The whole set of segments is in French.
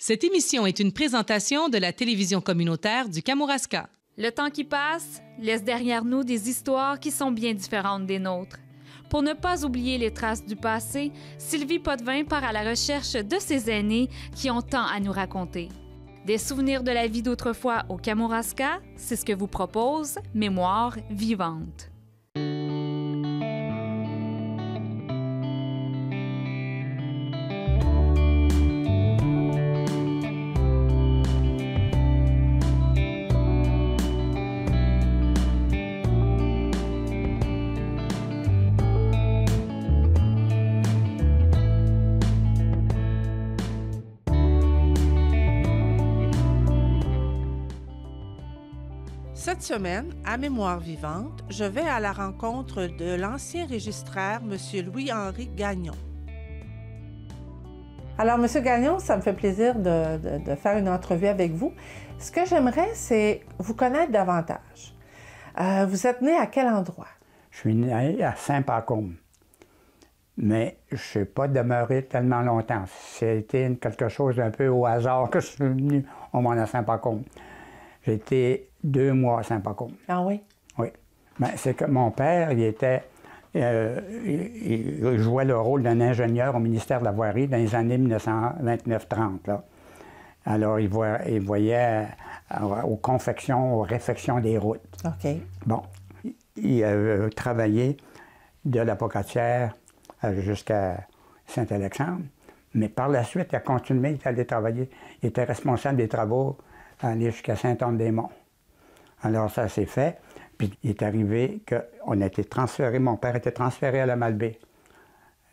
Cette émission est une présentation de la télévision communautaire du Kamouraska. Le temps qui passe laisse derrière nous des histoires qui sont bien différentes des nôtres. Pour ne pas oublier les traces du passé, Sylvie Potvin part à la recherche de ses aînés qui ont tant à nous raconter. Des souvenirs de la vie d'autrefois au Kamouraska, c'est ce que vous propose Mémoire vivante. Cette semaine, à Mémoire vivante, je vais à la rencontre de l'ancien registraire, M. Louis-Henri Gagnon. Alors, M. Gagnon, ça me fait plaisir de faire une entrevue avec vous. Ce que j'aimerais, c'est vous connaître davantage. Vous êtes né à quel endroit? Je suis né à Saint-Pacôme, mais je ne suis pas demeuré tellement longtemps. C'était quelque chose d'un peu au hasard que je suis venu au monde à Saint-Pacôme. J'ai été 2 mois à Saint-Pacôme. Ah oui? Oui. Ben, c'est que mon père, il jouait le rôle d'un ingénieur au ministère de la Voirie dans les années 1929-30. Alors, il voyait aux réfections des routes. OK. Bon, il a travaillé de la Pocatière jusqu'à Saint-Alexandre, mais par la suite, il a continué, il est allé travailler, il était responsable des travaux aller jusqu'à Saint-Anne-des-Monts. Alors ça s'est fait, puis il est arrivé qu'on a été transféré, mon père était transféré à la Malbaie.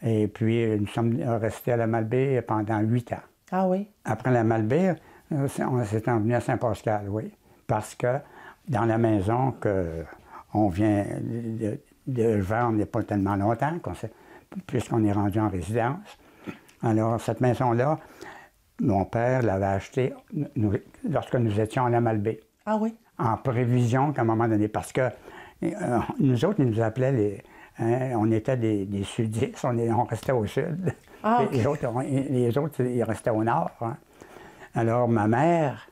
Et puis nous sommes restés à la Malbaie pendant 8 ans. Ah oui? Après la Malbaie, on s'est emmené à Saint-Pascal, oui. Parce que dans la maison qu'on vient de vendre il n'y a pas tellement longtemps, puisqu'on est rendu en résidence. Alors cette maison-là, mon père l'avait achetée lorsque nous étions à la Malbaie. Ah oui? En prévision qu'à un moment donné, parce que nous autres, ils nous appelaient, on était des sudistes, on restait au sud. Ah, okay. Les autres, ils restaient au nord. Hein. Alors, ma mère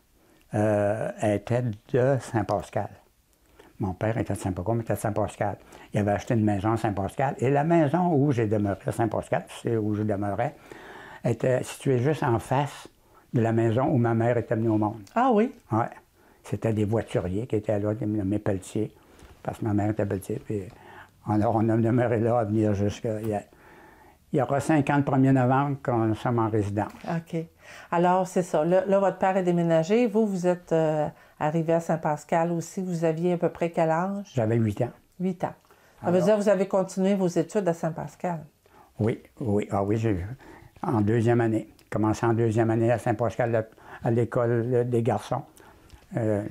était de Saint-Pascal. Mon père était de Saint-Pacôme, était de Saint-Pascal. Il avait acheté une maison à Saint-Pascal. Et la maison où j'ai demeuré à Saint-Pascal, c'est où je demeurais, était située juste en face de la maison où ma mère était venue au monde. Ah oui? Oui. C'était des voituriers qui étaient là, mes pelletiers, parce que ma mère était pelletier. Puis, alors, on a demeuré là à venir jusqu'à... Il y aura 5 ans le 1er novembre qu'on sommes en résidence. OK. Alors, c'est ça. Là, votre père est déménagé. Vous êtes arrivé à Saint-Pascal aussi. Vous aviez à peu près quel âge? J'avais 8 ans. 8 ans. Ça veut dire que vous avez continué vos études à Saint-Pascal? Oui. Ah oui, j'ai vu. En 2e année. J'ai commencé en 2e année à Saint-Pascal, à l'école des garçons.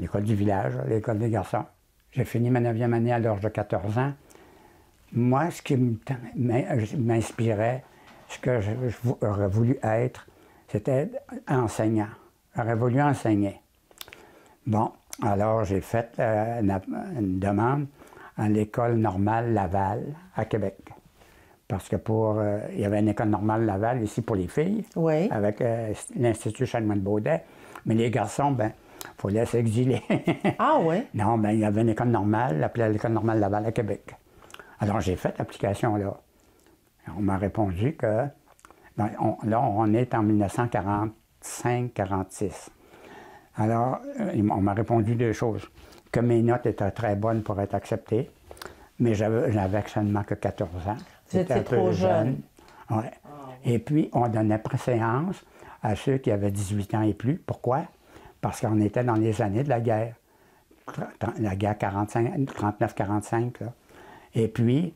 L'école du village, l'école des garçons. J'ai fini ma 9e année à l'âge de 14 ans. Moi, ce qui m'inspirait, ce que j'aurais voulu être, c'était enseignant. J'aurais voulu enseigner. Bon, alors j'ai fait une demande à l'école normale Laval, à Québec. Parce que il y avait une école normale Laval ici pour les filles, oui, avec l'Institut Chanoine-Baudet. Mais les garçons, ben, il fallait s'exiler. Ah oui? Non, bien, il y avait une école normale, appelée l'École normale Laval à Québec. Alors, j'ai fait l'application là. On m'a répondu que... là, on est en 1945-46. Alors, on m'a répondu 2 choses. Que mes notes étaient très bonnes pour être acceptées, mais j'avais seulement que 14 ans. Vous étiez trop jeune. Ouais. Et puis, on donnait préséance à ceux qui avaient 18 ans et plus. Pourquoi? Parce qu'on était dans les années de la guerre. La guerre 39-45. Et puis,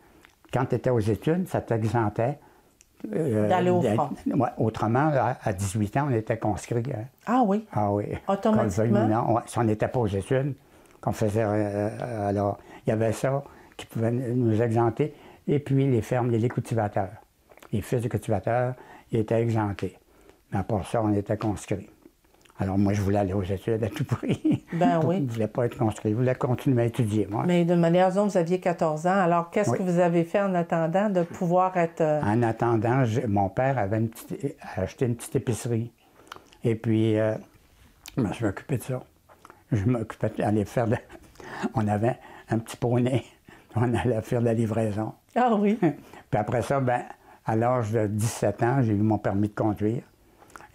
quand tu étais aux études, ça t'exemptait d'aller au front. Ouais, autrement, à 18 ans, on était conscrit. Ah oui? Ah oui. Automatiquement? Non, si on n'était pas aux études, qu'on faisait... alors, il y avait ça qui pouvait nous exempter. Et puis, les fermes, les cultivateurs. Les fils de cultivateurs, ils étaient exemptés. Mais à part ça, on était conscrits. Alors moi, je voulais aller aux études à tout prix. Ben oui. Je ne voulais pas être conscrit, je voulais continuer à étudier, moi. Mais de manière dont vous aviez 14 ans, alors qu'est-ce que vous avez fait en attendant de pouvoir être... En attendant, mon père avait acheté une petite épicerie Et puis, je me suis occupé de ça. Je m'occupais d'aller faire de... On avait un petit poney. On allait faire de la livraison. Ah oui? Puis après ça, ben, à l'âge de 17 ans, j'ai eu mon permis de conduire.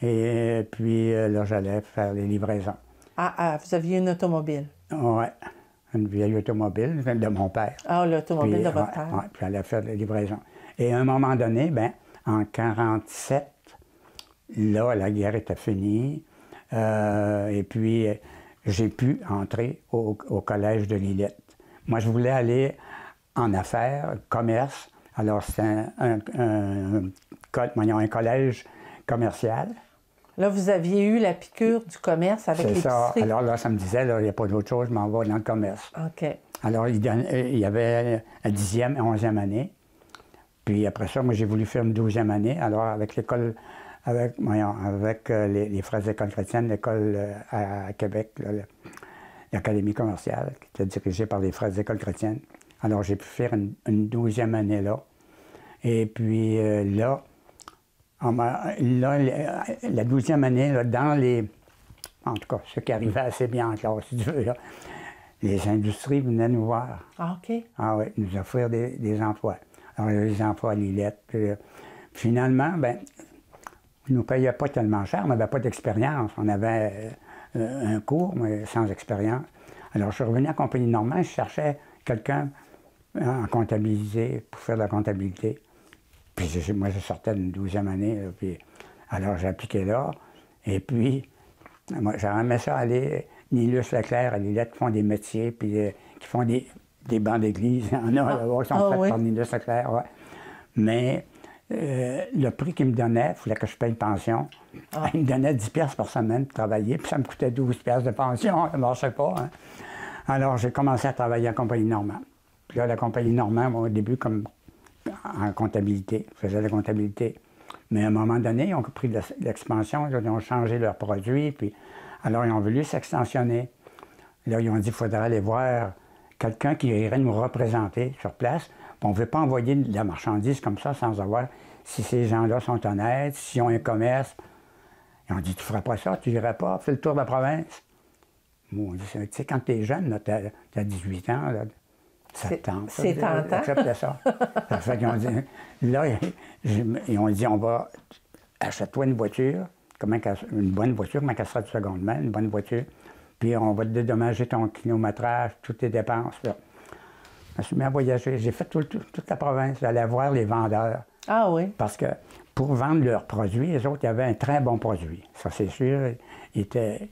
Et puis là, j'allais faire les livraisons. Vous aviez une automobile? Oui, une vieille automobile de mon père. Ah, l'automobile Puis, de votre père. Oui, puis j'allais faire des livraisons. Et à un moment donné, ben, en 1947, là, la guerre était finie. Et puis, j'ai pu entrer au collège de Lillette. Moi, je voulais aller en affaires, commerce. Alors, c'était un collège commercial. Là, vous aviez eu la piqûre du commerce avec C'est ça. l'épicerie. Alors là, ça me disait, il n'y a pas d'autre chose, je m'en vais dans le commerce. OK. Alors, il y avait la 10e et 11e année. Puis après ça, moi, j'ai voulu faire une 12e année. Alors, avec l'école, avec les Frères écoles chrétiennes, l'école à Québec, là, l'Académie commerciale, qui était dirigée par les Frères écoles chrétiennes. Alors, j'ai pu faire une 12e année là. Et puis là, la 12e année, là, dans les... En tout cas, ce qui arrivait assez bien en classe, si tu veux, là, les industries venaient nous voir. Ah, OK. Ah oui, nous offrir des emplois. Alors, il y avait des emplois à Lillette. Puis, finalement, ben, ils ne nous payaient pas tellement cher, on n'avait pas d'expérience. On avait un cours, mais sans expérience. Alors, je suis revenu à Compagnie Normand, je cherchais quelqu'un en comptabilité, pour faire de la comptabilité. Puis moi, je sortais d'une 12e année, là, puis alors j'ai appliqué là. Et puis, moi, j'aurais aimé ça aller, Nilus Leclerc à Lillette, qui font des métiers, puis qui font des bancs d'église. Il y en a là-bas qui sont faits par Nilus Leclerc, ouais. Mais le prix qu'il me donnait, il fallait que je paye une pension. Il me donnait 10 piastres par semaine pour travailler, puis ça me coûtait 12 piastres de pension, ça ne marchait pas. Hein. Alors, j'ai commencé à travailler à Compagnie Normand. Puis là, la Compagnie Normand, moi, au début, comme en comptabilité, je faisais la comptabilité. Mais à un moment donné, ils ont pris de l'expansion, ils ont changé leurs produits, puis alors ils ont voulu s'extensionner. Là, ils ont dit qu'il faudrait aller voir quelqu'un qui irait nous représenter sur place. Puis on ne veut pas envoyer de la marchandise comme ça sans savoir si ces gens-là sont honnêtes, s'ils ont un commerce. Ils ont dit, tu ne feras pas ça, tu n'irais pas, fais le tour de la province. Bon, on dit, tu sais, quand tu es jeune, tu as 18 ans, là, ça te tente. C'est tentant. J'acceptais ça. Ça fait qu'ils ont dit, là, ils ont dit, on va, achète-toi une voiture, une bonne voiture, comment qu'elle sera de seconde main, une bonne voiture, puis on va te dédommager ton kilométrage, toutes tes dépenses. Là. Je me suis mis à voyager. J'ai fait toute la province. J'allais voir les vendeurs. Ah oui? Parce que pour vendre leurs produits, les autres, il y avait un très bon produit. Ça, c'est sûr. Il était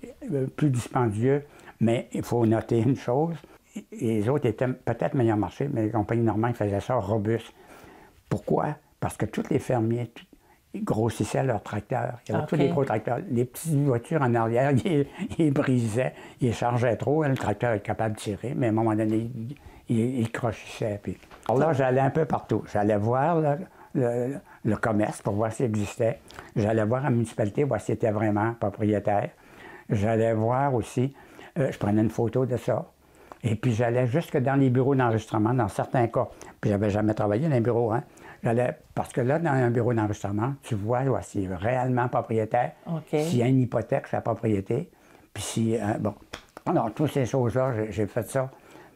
plus dispendieux, mais il faut noter une chose. Les autres étaient peut-être meilleur marché, mais les compagnies normandes faisaient ça robuste. Pourquoi? Parce que tous les fermiers ils grossissaient leurs tracteurs. Il y avait tous les gros tracteurs. Les petites voitures en arrière, ils brisaient, ils chargeaient trop. Le tracteur est capable de tirer, mais à un moment donné, il crochissait. Puis... Alors là, j'allais un peu partout. J'allais voir le commerce pour voir s'il existait. J'allais voir la municipalité, voir s'il était vraiment propriétaire. J'allais voir aussi, je prenais une photo de ça. Et puis j'allais jusque dans les bureaux d'enregistrement, dans certains cas. Puis j'avais jamais travaillé dans un bureau, hein. Parce que là, dans un bureau d'enregistrement, tu vois s'il est réellement propriétaire, s'il y a une hypothèque sur la propriété, puis si... bon, alors, toutes ces choses-là, j'ai fait ça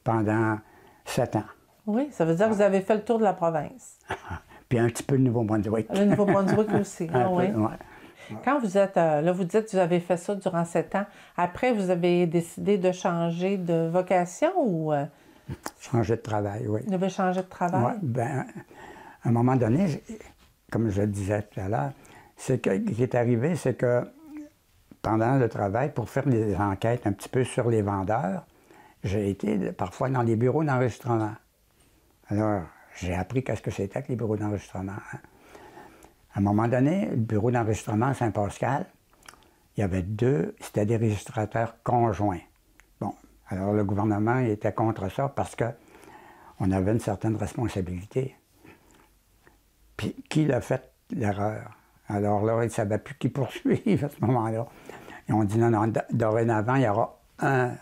pendant 7 ans. Oui, ça veut dire que vous avez fait le tour de la province. Puis un petit peu le Nouveau-Brunswick. Le Nouveau-Brunswick aussi, oui. Ouais. Quand vous êtes, là, vous dites que vous avez fait ça durant 7 ans. Après, vous avez décidé de changer de vocation ou... Changer de travail, oui. Vous avez changé de travail? Oui, bien, à un moment donné, comme je le disais tout à l'heure, ce qui est arrivé, c'est que pendant le travail, pour faire des enquêtes un petit peu sur les vendeurs, j'ai été parfois dans les bureaux d'enregistrement. Alors, j'ai appris qu'est-ce que c'était que les bureaux d'enregistrement. Hein. À un moment donné, le bureau d'enregistrement à Saint-Pascal, il y avait c'était des registrateurs conjoints. Bon, alors le gouvernement était contre ça parce qu'on avait une certaine responsabilité. Puis qui l'a fait l'erreur? Alors là, ils ne savaient plus qui poursuivre à ce moment-là. Ils ont dit non, dorénavant, il y aura un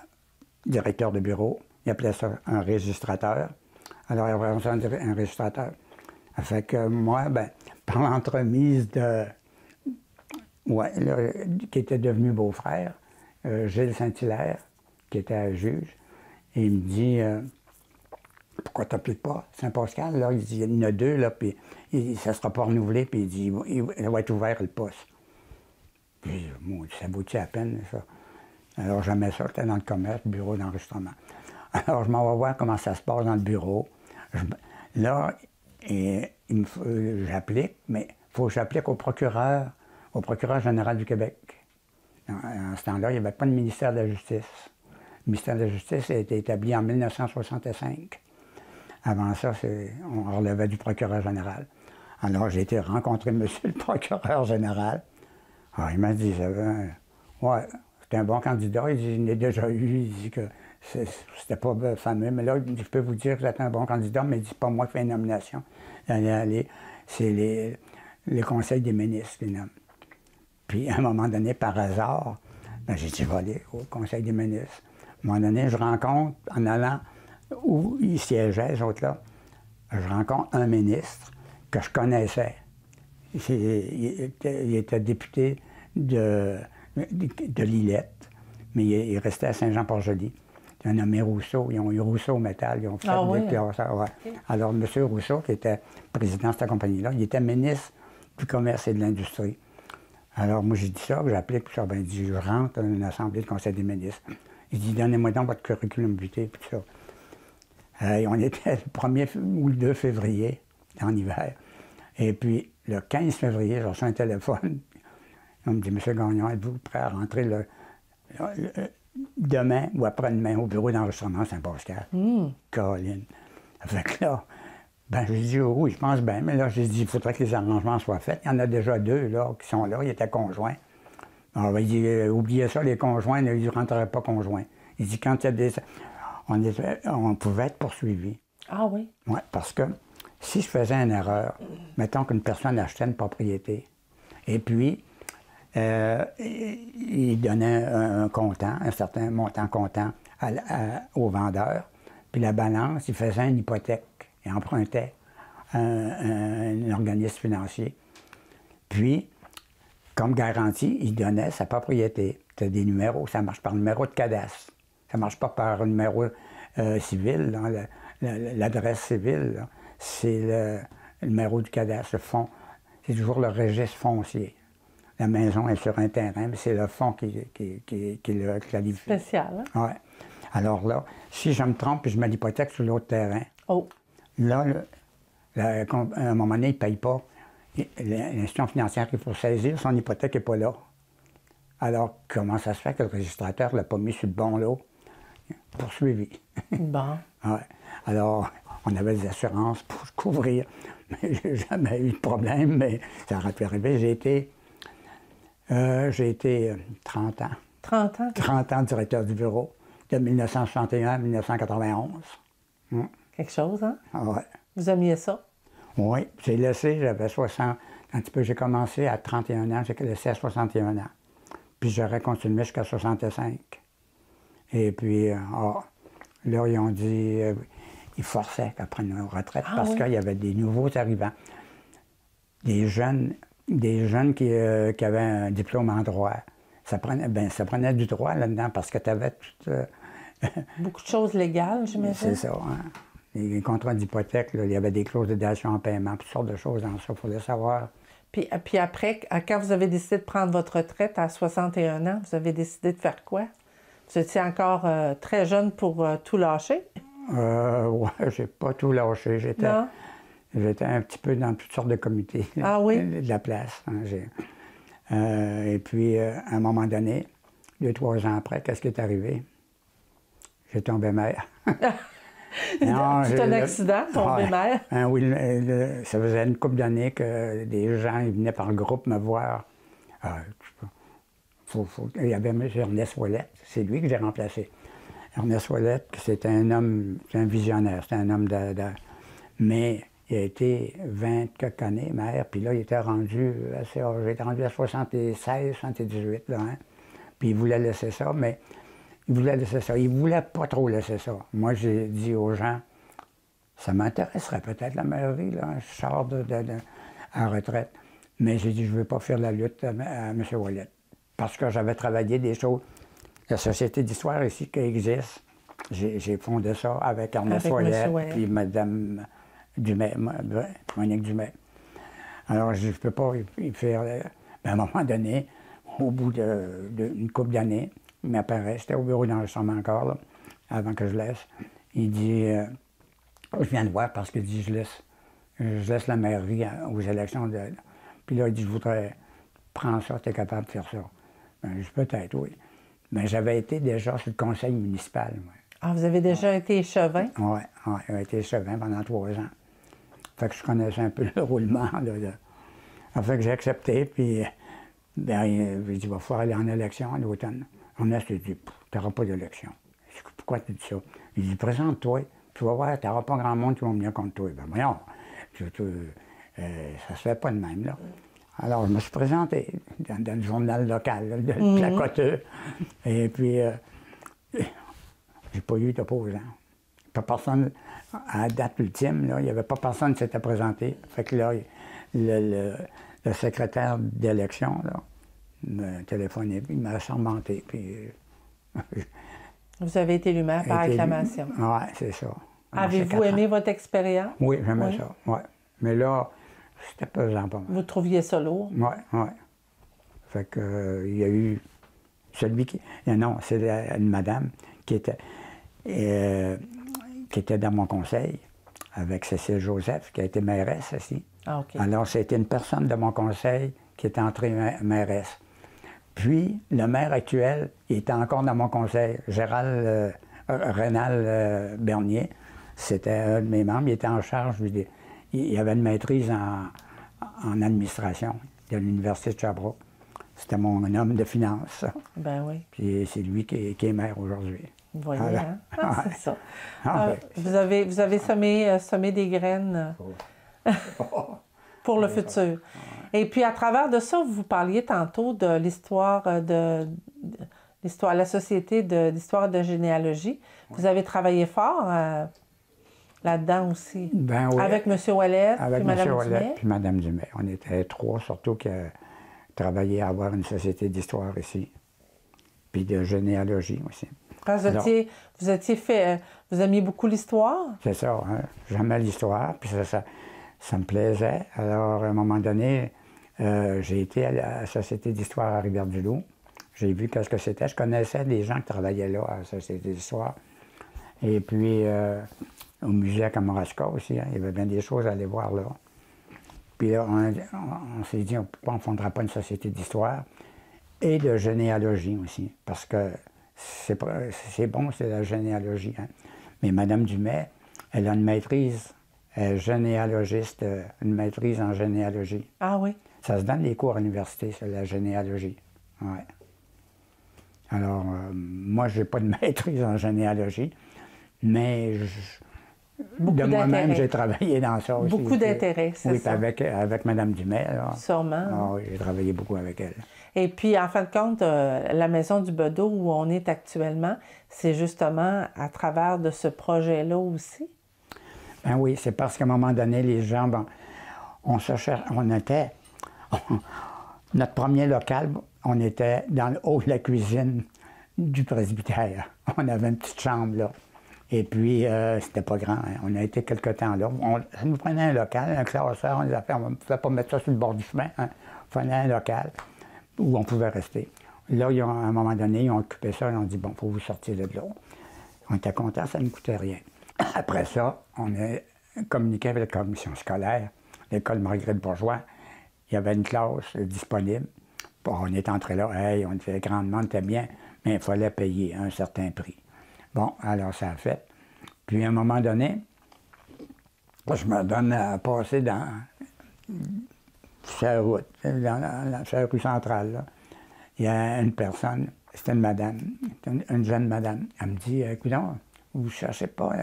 directeur de bureau. Ils appelaient ça un registrateur. Alors, il y avait un registrateur. Ça fait que moi, par l'entremise Ouais, là, qui était devenu beau-frère, Gilles Saint-Hilaire, qui était juge, et il me dit pourquoi tu n'appliques pas Saint-Pascal? Là, il dit il y en a 2, là, puis ça ne sera pas renouvelé, puis il dit il va être ouvert le poste. Puis, bon, ça vaut-tu la peine, ça? Alors, j'aimais ça, j'étais dans le commerce, bureau d'enregistrement. Alors, je m'en vais voir comment ça se passe dans le bureau. Là, j'applique, mais il faut que j'applique au procureur général du Québec. En ce temps-là, il n'y avait pas de ministère de la Justice. Le ministère de la Justice a été établi en 1965. Avant ça, on relevait du procureur général. Alors, j'ai été rencontrer monsieur le procureur général. Alors, il m'a dit, ouais, c'était un bon candidat. Il dit, je l'ai déjà eu. Il dit que c'était pas fameux. Mais là, il dit, je peux vous dire que vous êtes un bon candidat, mais il dit, c'est pas moi qui fais une nomination. C'est les conseils des ministres qui nomment. Puis, à un moment donné, par hasard, ben, j'ai dit, je vais aller au conseil des ministres. À un moment donné, je rencontre, en allant où ils siégeaient, ces autres-là, je rencontre un ministre que je connaissais. Il était député de Lillette, mais il restait à Saint-Jean-Port-Joli. Il a nommé Rousseau. Ils ont eu Rousseau au métal. Ils ont fait oui? Ouais. Okay. Alors, M. Rousseau, qui était président de cette compagnie-là, il était ministre du Commerce et de l'Industrie. Alors, moi, j'ai dit ça, j'ai appelé, puis ça, ben, il dit, je rentre à une assemblée de conseil des ministres. Il dit, donnez-moi donc votre curriculum vitae, puis ça. On était le 1er ou le 2 février, en hiver. Et puis, le 15 février, j'ai reçu un téléphone. On me dit, M. Gagnon, êtes-vous prêt à rentrer demain ou après-demain au bureau d'enregistrement Saint-Pascal? Caroline. Fait que là, ben, j'ai dit, oh, oui, je pense bien. Mais là, j'ai dit, il faudrait que les arrangements soient faits. Il y en a déjà 2 là, qui sont là. Ils étaient conjoints. Alors, il dit, oubliez ça, les conjoints, ils ne rentreraient pas conjoints. Il dit, quand il y a des... On pouvait être poursuivi. Ah oui? Oui, parce que si je faisais une erreur, mettons qu'une personne achetait une propriété, et puis il donnait un comptant, un certain montant comptant au vendeur, puis la balance, il faisait une hypothèque, il empruntait un organisme financier. Puis, comme garantie, il donnait sa propriété. C'était des numéros, ça marche par numéro de cadastre. Ça ne marche pas par numéro civil, l'adresse civile. C'est le numéro du cadastre, le fonds. C'est toujours le registre foncier. La maison est sur un terrain, mais c'est le fonds qui le qualifie. Spécial, hein? Oui. Alors là, si je me trompe et je mets l'hypothèque sur l'autre terrain, là, à un moment donné, il ne paye pas. L'institution financière qu'il faut saisir, son hypothèque n'est pas là. Alors, comment ça se fait que le registrateur ne l'a pas mis sur le bon lot? Poursuivi. Bon. Ouais. Alors, on avait des assurances pour se couvrir. Mais j'ai jamais eu de problème, mais ça aurait pu arriver. J'ai été 30 ans. 30 ans? 30 ans directeur du bureau, de 1961 à 1991. Quelque chose, hein? Ah ouais. Vous aimiez ça? Oui. J'ai laissé, j'avais 60... Un petit peu, j'ai commencé à 31 ans, j'ai laissé à 61 ans. Puis j'aurais continué jusqu'à 65. Et puis, là, ils ont dit, ils forçaient qu'à prendre une retraite parce qu'il y avait des nouveaux arrivants. Des jeunes qui avaient un diplôme en droit. Ça prenait du droit là-dedans parce que tu avais tout... Beaucoup de choses légales, j'imagine. C'est ça, hein. Les contrats d'hypothèque, il y avait des clauses de délation en paiement, toutes sortes de choses dans ça, il fallait savoir. Puis après, quand vous avez décidé de prendre votre retraite à 61 ans, vous avez décidé de faire quoi? Vous étiez encore très jeune pour tout lâcher? Oui, j'ai pas tout lâché. J'étais un petit peu dans toutes sortes de comités de la place. Hein, et puis, à un moment donné, 2-3 ans après, qu'est-ce qui est arrivé? J'ai tombé mère. Non, c'est un accident, tombé mère? Oui, ça faisait une couple d'années que des gens ils venaient par groupe me voir. Il y avait M. Ernest Ouellette, c'est lui que j'ai remplacé. Ernest Ouellette, c'était un homme, c'est un visionnaire, c'était un homme mais il a été 20 quelques années maire, puis là, il était rendu assez âgé, il était rendu à 76, 78, là, hein. Puis il voulait laisser ça, mais il voulait pas trop laisser ça. Moi, j'ai dit aux gens, ça m'intéresserait peut-être la mairie, là, je sors à la retraite. Mais j'ai dit, je ne veux pas faire la lutte à M. Ouellet. Parce que j'avais travaillé des choses. La Société d'histoire ici qui existe, j'ai fondé ça avec Ernest Ouellet puis Mme Dumais, Monique Dumais. Alors, je ne peux pas y faire... À un moment donné, au bout d'une couple d'années, il m'apparaît, c'était au bureau d'enregistrement encore, là, avant que je laisse. Il dit, je viens de voir parce qu'il dit, je laisse la mairie aux élections. Puis là, il dit, je voudrais prendre ça, tu es capable de faire ça. Ben, je dis, peut-être, oui. Mais j'avais été déjà sur le conseil municipal, moi. Ah, vous avez déjà été échevin? Oui, j'ai été échevin pendant 3 ans. Fait que je connaissais un peu le roulement. Ça fait que j'ai accepté, puis ben, il dit, il va falloir aller en élection à l'automne. On a dit, tu n'auras pas d'élection. Pourquoi tu dis ça? Il dit, présente-toi, tu vas voir, tu n'auras pas grand monde qui va venir contre toi. Ben voyons, ça se fait pas de même, là. Alors, je me suis présenté dans le journal local, le placoteux. Et puis, j'ai pas eu d'opposant. Pas personne, à la date ultime, là, il n'y avait pas personne qui s'était présenté. Fait que là, le secrétaire d'élection, là, me téléphonait, puis il m'a surmonté. Puis, vous avez été élu maire par acclamation. Oui, c'est ça. Avez-vous aimé votre expérience? Oui, j'aimais ça, oui. Mais là, c'était pesant pas mal. Vous trouviez ça lourd? Oui, oui. Fait que, il y a eu celui qui... Non, c'est une madame qui était dans mon conseil, avec Cécile Joseph, qui a été mairesse aussi. Ah, OK. Alors, c'était une personne de mon conseil qui était entrée mairesse. Puis, le maire actuel, il était encore dans mon conseil, Rénal Bernier. C'était un de mes membres, il était en charge, il avait une maîtrise en administration de l'Université de Sherbrooke. C'était mon homme de finance. Ben oui. Puis c'est lui qui est maire aujourd'hui. Vous voyez, hein? C'est ça. Ben, vous avez semé des graines pour le futur. Et puis, à travers de ça, vous parliez tantôt de l'histoire la Société d'histoire de généalogie. Vous avez travaillé fort là-dedans aussi. Ben oui. Avec M. Ouellet, avec puis Mme M. Ouellet, Dumais. puis Mme Dumais. On était 3, surtout, qui travaillaient à avoir une société d'histoire ici. Puis de généalogie aussi. Quand vous aimiez beaucoup l'histoire? C'est ça, hein? J'aimais l'histoire, puis ça me plaisait. Alors, à un moment donné, j'ai été à la Société d'histoire à Rivière-du-Loup. J'ai vu qu'est-ce que c'était. Je connaissais des gens qui travaillaient là à la Société d'histoire. Et puis, au musée à Kamouraska aussi, hein, il y avait bien des choses à aller voir là. Puis là, on s'est dit, pourquoi on ne fondera pas une société d'histoire et de généalogie aussi, parce que c'est bon, c'est la généalogie. Hein. Mais Mme Dumais, elle a une maîtrise, elle est généalogiste, une maîtrise en généalogie. Ah oui? Ça se donne les cours à l'université, c'est la généalogie. Ouais. Alors, moi, je n'ai pas de maîtrise en généalogie, mais de moi-même, j'ai travaillé dans ça aussi. Beaucoup d'intérêt, c'est ça? Oui, avec Mme Dumais. Là. Sûrement. Ah, oui, j'ai travaillé beaucoup avec elle. Et puis, en fin de compte, la Maison du Bedeau, où on est actuellement, c'est justement à travers de ce projet-là aussi? Ben oui, c'est parce qu'à un moment donné, les gens, bon, notre premier local, on était dans le haut de la cuisine du presbytère. On avait une petite chambre là. Et puis, c'était pas grand. Hein. On a été quelque temps là. Ça nous prenait un local, un classeur, on ne pouvait pas mettre ça sur le bord du chemin. Hein. Il fallait un local où on pouvait rester. Là, à un moment donné, ils ont occupé ça, ils ont dit, bon, il faut vous sortir de là. On était contents, ça ne nous coûtait rien. Après ça, on a communiqué avec la commission scolaire, l'école Marguerite-Bourgeois. Il y avait une classe disponible. Bon, on est entré là, hey, on était grandement, on était bien, mais il fallait payer un certain prix. Bon, alors ça a fait. Puis à un moment donné, je me donne à passer dans sa route, dans sa rue centrale. Là. Il y a une personne, c'était une madame, une jeune madame. Elle me dit, écoutez, vous ne cherchez pas,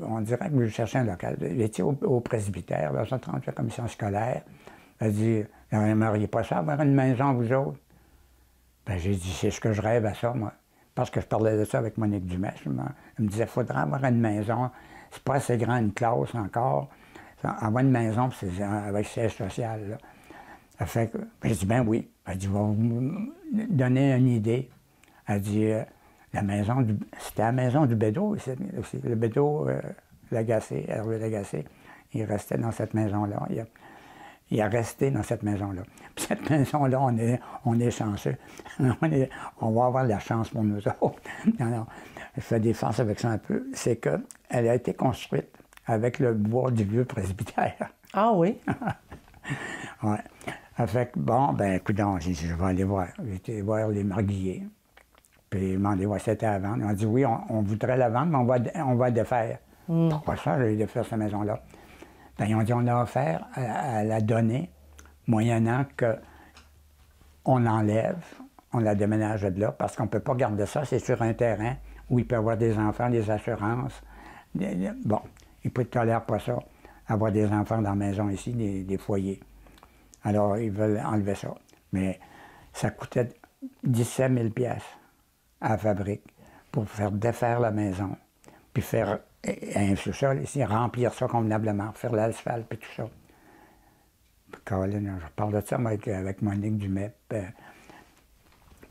on dirait que vous cherchez un local. Vous étiez au presbytère, là, 138 commission scolaire. Elle dit, vous n'aimeriez pas ça, avoir une maison, vous autres? Ben, j'ai dit, c'est ce que je rêve à ça, moi. Parce que je parlais de ça avec Monique Dumais. Elle me disait, il faudrait avoir une maison. C'est pas assez grand une classe encore. Avoir une maison avec siège social. Là. J'ai dit, ben oui. Elle dit, va vous donner une idée. Elle dit, c'était la maison du Bédot, le Bédot Lagacé, Hervé Lagacé. Il restait dans cette maison-là. Il est resté dans cette maison-là. Puis cette maison-là, on est chanceux. On va avoir de la chance pour nous autres. Alors, je fais des farces avec ça un peu. C'est qu'elle a été construite avec le bois du vieux presbytère. Ah oui? Oui. Fait que, bon, ben, écoute, j'ai dit, je vais aller voir. J'ai été voir les marguilliers. Puis ils m'ont dit, ouais, c'était à vendre. Ils m'ont dit, oui, on voudrait la vendre, mais on va défaire. Pourquoi ça, j'ai défaire cette maison-là? Ben, ils ont dit, on a offert à la donner, moyennant qu'on l'enlève, on la déménage de là, parce qu'on ne peut pas garder ça, c'est sur un terrain où il peut y avoir des enfants, des assurances. Bon, ils ne tolèrent pas ça, avoir des enfants dans la maison ici, des foyers. Alors, ils veulent enlever ça. Mais ça coûtait 17 000 $ à la fabrique pour faire défaire la maison, puis faire un sous-sol ici, remplir ça convenablement, faire l'asphalte, puis tout ça. Puis, Caroline, je parle de ça avec Monique Dumais.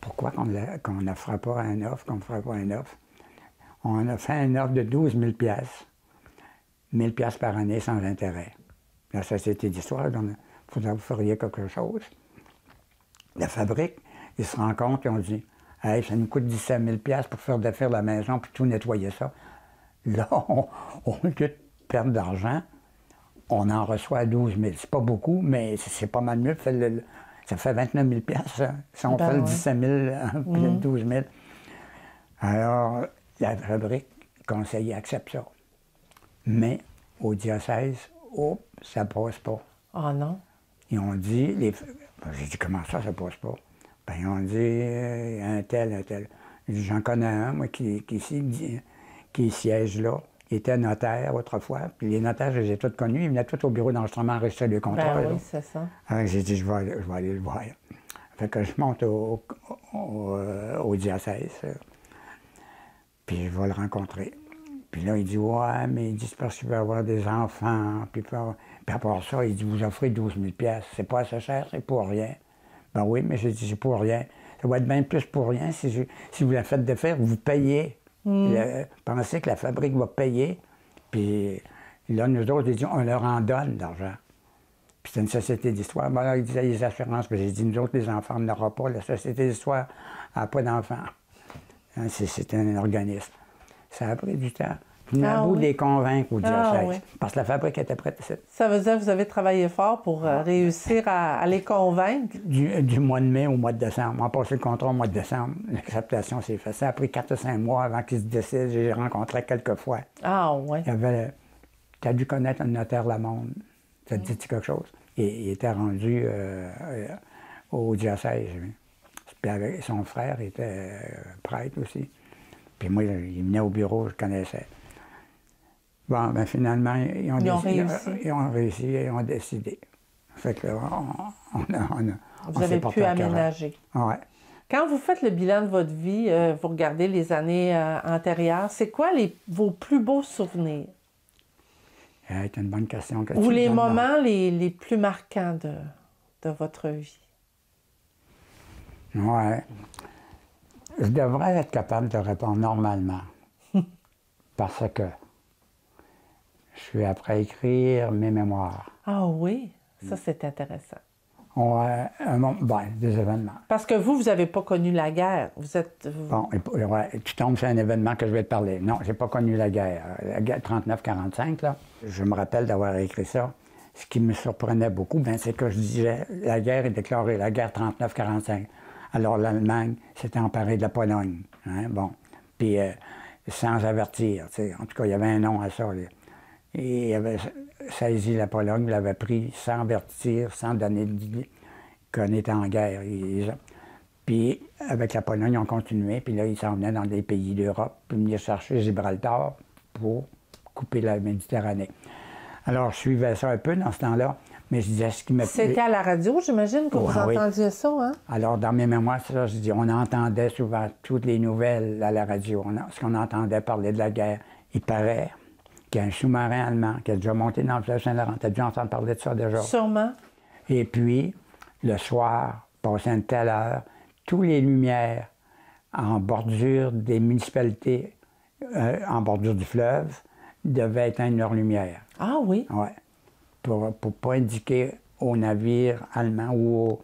Pourquoi qu'on ne fera pas un offre, qu'on ne fera pas un offre? On a fait une offre de 12 000 $, 1 000 $ par année sans intérêt. La Société d'histoire, donc, vous feriez quelque chose. La fabrique, ils se rendent compte, ils ont dit, hey, ça nous coûte 17 000 $ pour faire défaire la maison puis tout nettoyer ça. Là, au lieu de perdre d'argent, on en reçoit 12 000. C'est pas beaucoup, mais c'est pas mal mieux. Ça fait 29 000 $, ça. Si on fait le 17 000 puis le 12 000. Alors, la fabrique, le conseiller accepte ça. Mais au diocèse, ça passe pas. Ah non? Ils ont dit, j'ai dit, comment ça passe pas? Ben, ils ont dit, un tel. J'en connais un, moi, qui siège là. Il était notaire autrefois. Puis les notaires, je les ai tous connus. Ils venaient tous au bureau d'enregistrement enregistrer le contrat. Ben oui, c'est ça. Alors, j'ai dit, je vais aller le voir. Fait que je monte au diocèse. Puis je vais le rencontrer. Puis là, il dit, ouais, mais il dit, c'est parce qu'il veut avoir des enfants. Puis à part ça, il dit, vous offrez 12 000 $. C'est pas assez cher, c'est pour rien. Ben oui, mais j'ai dit, c'est pour rien. Ça va être bien plus pour rien si vous la faites défaire, vous payez. Pensez que la fabrique va payer. Puis là, nous autres, il dit, on leur en donne d'argent. Puis c'est une société d'histoire. Ben là, il disait les assurances. Puis j'ai dit, nous autres, les enfants, on n'aura pas. La société d'histoire n'a pas d'enfants. Hein, c'est un organisme. Ça a pris du temps. Puis à bout de les convaincre au diocèse. Parce que la fabrique était prête. Ça veut dire que vous avez travaillé fort pour réussir à les convaincre? Du mois de mai au mois de décembre. On a passé le contrat au mois de décembre. L'acceptation s'est faite. Ça a pris 4 ou 5 mois avant qu'ils se décident. J'ai rencontré quelques fois. Ah oui. Tu as dû connaître le notaire Lamonde. Ça te dit quelque chose? Il était rendu au diocèse. Puis son frère était prêtre aussi. Puis moi, il venait au bureau, je connaissais. Bon, ben finalement, ils ont réussi et ils ont décidé. Fait que vous avez pu aménager. Oui. Quand vous faites le bilan de votre vie, vous regardez les années antérieures, c'est quoi vos plus beaux souvenirs? C'est une bonne question. Ou les moments les plus marquants de votre vie? Oui. Je devrais être capable de répondre normalement. Parce que je suis après écrire mes mémoires. Ah oui? Ça, c'est intéressant. Ouais, des événements. Parce que vous n'avez pas connu la guerre. Vous êtes... Bon, tu tombes sur un événement que je vais te parler. Non, j'ai pas connu la guerre. La guerre 39-45, là. Je me rappelle d'avoir écrit ça. Ce qui me surprenait beaucoup, c'est que je disais, la guerre est déclarée, la guerre 39-45. Alors l'Allemagne s'était emparée de la Pologne. Hein, bon. Puis sans avertir. En tout cas, il y avait un nom à ça. Là. Et il avait saisi la Pologne, il l'avait pris sans avertir, sans donner qu'on était en guerre. Puis avec la Pologne, on continuait. Puis là, ils s'en venaient dans des pays d'Europe, puis venir chercher Gibraltar pour couper la Méditerranée. Alors, je suivais ça un peu dans ce temps-là. Mais je disais ce qui m'a... C'était à la radio, j'imagine, que vous entendiez ça, hein? Alors, dans mes mémoires, c'est ça, je dis, on entendait souvent toutes les nouvelles à la radio. Ce qu'on entendait parler de la guerre. Il paraît qu'il y a un sous-marin allemand qui a déjà monté dans le fleuve Saint-Laurent. Tu as dû entendre parler de ça déjà? Sûrement. Et puis, le soir, passé une telle heure, toutes les lumières en bordure des municipalités, en bordure du fleuve, devaient éteindre leurs lumières. Ah oui? Oui. Pour ne pas indiquer aux navires allemands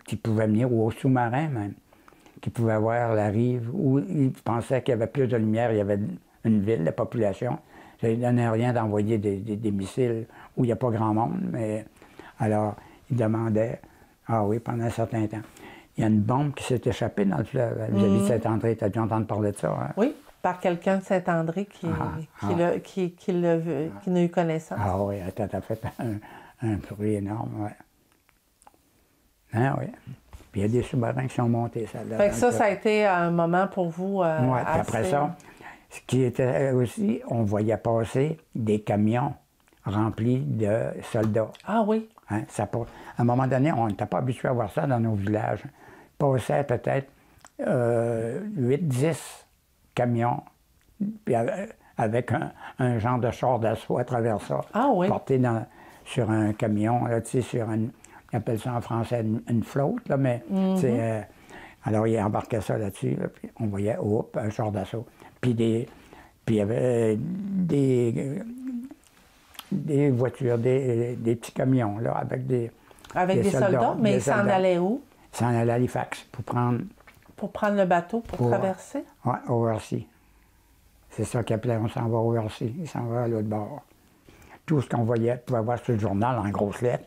qui pouvaient venir, ou aux sous-marins même, qui pouvaient voir la rive, où ils pensaient qu'il y avait plus de lumière, il y avait une ville, la population. Ça ne donnait rien d'envoyer des missiles où il n'y a pas grand monde, mais alors ils demandaient, ah oui, pendant un certain temps. Il y a une bombe qui s'est échappée dans le fleuve vis-à-vis de Saint-André. Tu as dû entendre parler de ça, hein? Oui, par quelqu'un de Saint-André qui n'a eu connaissance. Ah oui, tu as fait un bruit énorme, oui. Ah oui. Puis il y a des sous-marins qui sont montés. Fait que ça a été un moment pour vous oui, puis après ça, ce qui était aussi, on voyait passer des camions remplis de soldats. Ah oui? Hein, à un moment donné, on n'était pas habitué à voir ça dans nos villages. Il passait peut-être 8-10 camions, puis avec un genre de char d'assaut à travers ça. Ah oui? Porté sur un camion, là, tu sais, sur une... On appelle ça en français une flotte, là, mais alors il embarquait ça là-dessus, là, puis on voyait, un char d'assaut. Puis il y avait des voitures, des petits camions, là, avec des soldats, mais ils s'en allaient où? Ils s'en allaient à Halifax pour prendre... Pour prendre le bateau, pour traverser? Oui, au Hershey. C'est ça qu'ils appelaient, on s'en va au Hershey, ils s'en vont à l'autre bord. Tout ce qu'on voyait, on pouvait voir sur le journal en grosses lettres,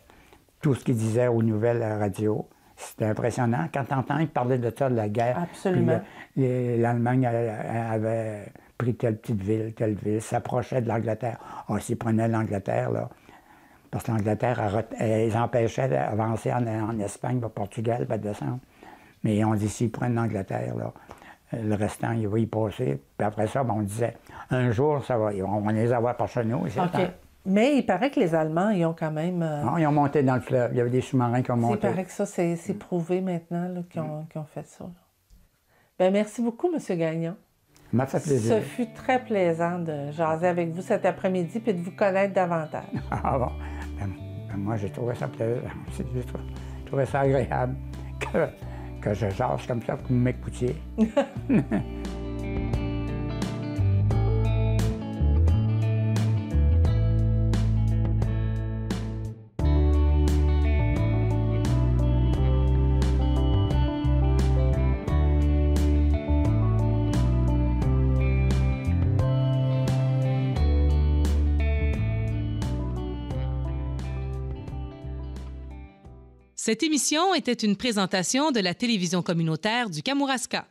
tout ce qu'ils disaient aux nouvelles à la radio. C'était impressionnant. Quand tu entends, ils parlaient de ça, de la guerre. Absolument. L'Allemagne avait pris telle petite ville, s'approchait de l'Angleterre. Ah, s'ils prenaient l'Angleterre, là, parce que l'Angleterre, ils empêchaient d'avancer en Espagne, au Portugal, pas de descendre. Mais on dit, s'ils prennent l'Angleterre, là, le restant, il va y passer. Puis après ça, on disait, un jour, ça va, on va les avoir par chez nous. OK. Mais il paraît que les Allemands, ils ont quand même... Non, ils ont monté dans le fleuve. Il y avait des sous-marins qui ont monté. Il paraît que ça, c'est prouvé maintenant qu'ils ont fait ça. Bien, merci beaucoup, M. Gagnon. Ça m'a fait plaisir. Ce fut très plaisant de jaser avec vous cet après-midi et de vous connaître davantage. Ah bon? Moi, j'ai trouvé ça plaisant. J'ai trouvé ça agréable que je jase comme ça, que vous m'écoutiez. Cette émission était une présentation de la télévision communautaire du Kamouraska.